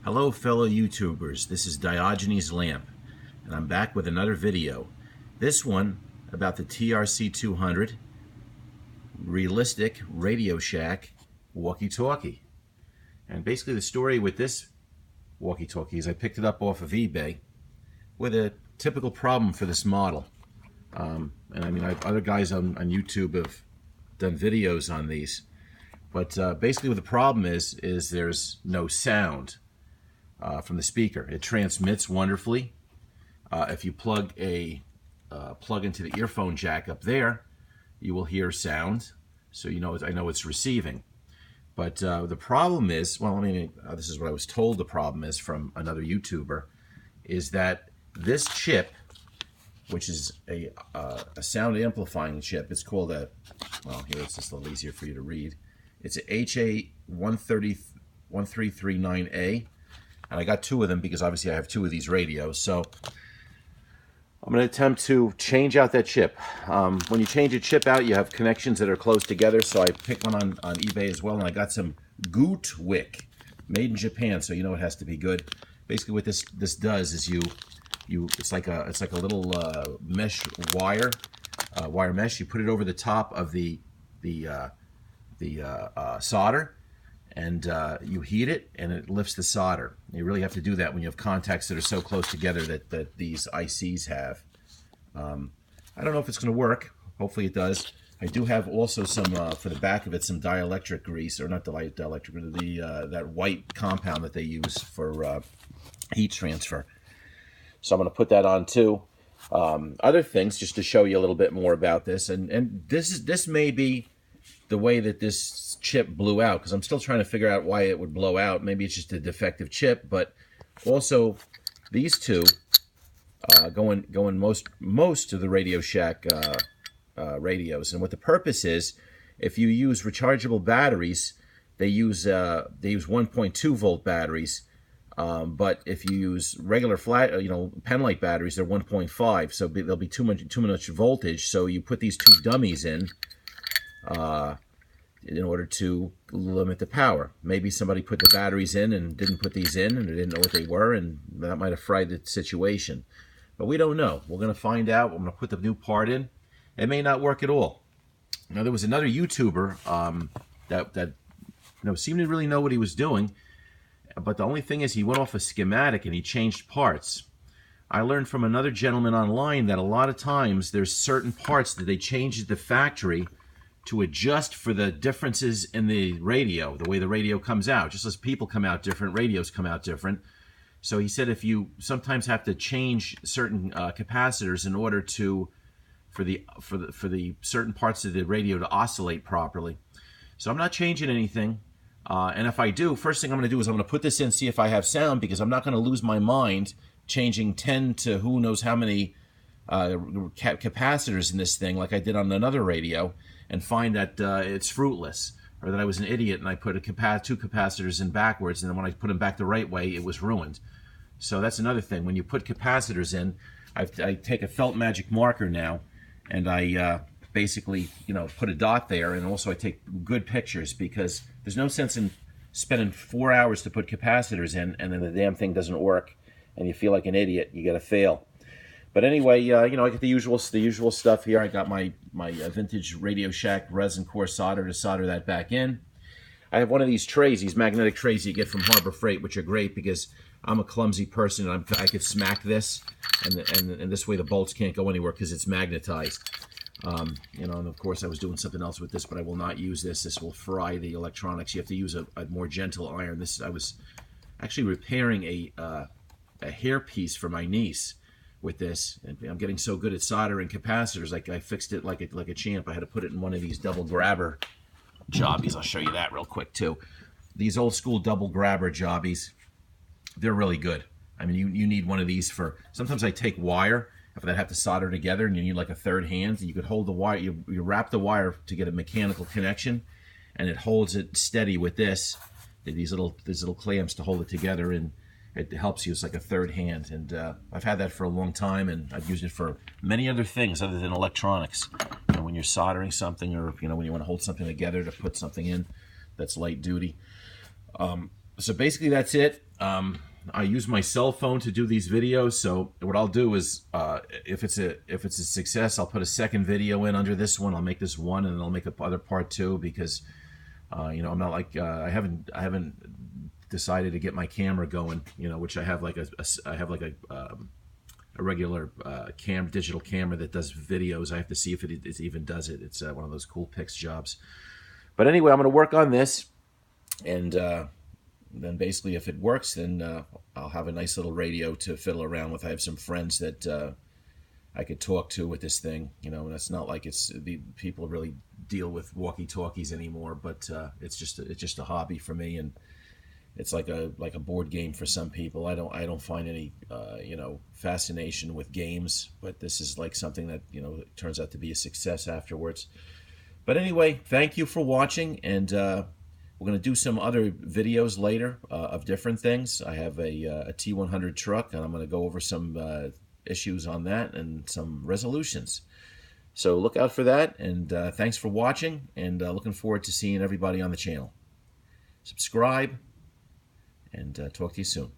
Hello fellow YouTubers, this is Diogenes Lamp, and I'm back with another video. This one about the trc-200 realistic Radio Shack walkie-talkie. And basically the story with this walkie-talkie is I picked it up off of eBay with a typical problem for this model. And I mean, other guys on YouTube have done videos on these, but basically what the problem is there's no sound from the speaker. It transmits wonderfully. If you plug into the earphone jack up there, you will hear sound, so I know it's receiving. But the problem is, well, I mean, this is what I was told the problem is from another YouTuber, is that this chip, which is a sound amplifying chip, it's called a, well, here it's just a little easier for you to read. It's a HA1339A. And I got two of them because obviously I have two of these radios. So I'm going to attempt to change out that chip. When you change a chip out, you have connections that are close together. So I picked one on eBay as well, and I got some Gootwick, made in Japan. So it has to be good. Basically, what this does is it's like a little mesh wire mesh. You put it over the top of the solder. And you heat it, and it lifts the solder. You really have to do that when you have contacts that are so close together that these ICs have. I don't know if it's going to work. Hopefully it does. I do have also some, for the back of it, some dielectric grease, or not dielectric, that white compound that they use for heat transfer. So I'm going to put that on too. Other things, just to show you a little bit more about this, and this may be the way that this chip blew out, because I'm still trying to figure out why it would blow out. Maybe it's just a defective chip, but also these two going most of the Radio Shack radios. And what the purpose is, if you use rechargeable batteries, they use 1.2 volt batteries, but if you use regular flat, penlight batteries, they're 1.5. So there'll be too much voltage. So you put these two dummies in order to limit the power. Maybe somebody put the batteries in and didn't put these in, and they didn't know what they were, and that might have fried the situation. But we don't know. We're going to find out. I'm going to put the new part in. It may not work at all. Now, there was another YouTuber that seemed to really know what he was doing, but the only thing is he went off a schematic and he changed parts. I learned from another gentleman online that a lot of times there's certain parts that they change at the factory to adjust for the differences in the radio, the way the radio comes out. Just as people come out different, radios come out different. So he said if you sometimes have to change certain capacitors in order for the certain parts of the radio to oscillate properly. So I'm not changing anything. And if I do, first thing I'm going to do is I'm going to put this in, see if I have sound, because I'm not going to lose my mind changing 10 to who knows how many capacitors in this thing, like I did on another radio, and find that it's fruitless, or that I was an idiot and I put two capacitors in backwards, and then when I put them back the right way, it was ruined. So that's another thing. When you put capacitors in, I take a felt magic marker now, and I basically put a dot there, and also I take good pictures, because there's no sense in spending 4 hours to put capacitors in and then the damn thing doesn't work and you feel like an idiot. You gotta fail. But anyway, I get the usual stuff here. I got my vintage Radio Shack resin core solder to solder that back in. I have one of these trays, these magnetic trays you get from Harbor Freight, which are great because I'm a clumsy person and I could smack this, and this way the bolts can't go anywhere because it's magnetized. And of course I was doing something else with this, but I will not use this. This will fry the electronics. You have to use a more gentle iron. I was actually repairing a hairpiece for my niece with this, and I'm getting so good at soldering capacitors, like I fixed it like a champ. I had to put it in one of these double grabber jobbies. I'll show you that real quick too. These old school double grabber jobbies, they're really good. I mean, you need one of these for, sometimes I take wire if I have to solder together and you need like a third hand, and you could hold the wire, you wrap the wire to get a mechanical connection, and it holds it steady with these little clamps to hold it together, and it helps you. It's like a third hand, and I've had that for a long time, and I've used it for many other things other than electronics. When you're soldering something, or when you want to hold something together to put something in that's light duty. So basically that's it. I use my cell phone to do these videos, so what I'll do is, if it's a success, I'll put a second video in under this one. I'll make this one, and then I'll make a other part two, because you know, I'm not like I haven't decided to get my camera going. You know, which I have like a regular digital camera that does videos. I have to see if it even does it. It's one of those cool Pix jobs. But anyway, I'm going to work on this, and then basically, if it works, then I'll have a nice little radio to fiddle around with. I have some friends that I could talk to with this thing. You know, and it's not like people really deal with walkie-talkies anymore, but it's just a hobby for me, and it's like a board game for some people. I don't find any you know, fascination with games, but this is like something that, you know, turns out to be a success afterwards. But anyway, thank you for watching, and we're going to do some other videos later of different things. I have a T100 truck, and I'm going to go over some issues on that and some resolutions. So look out for that, and thanks for watching, and looking forward to seeing everybody on the channel. Subscribe, and talk to you soon.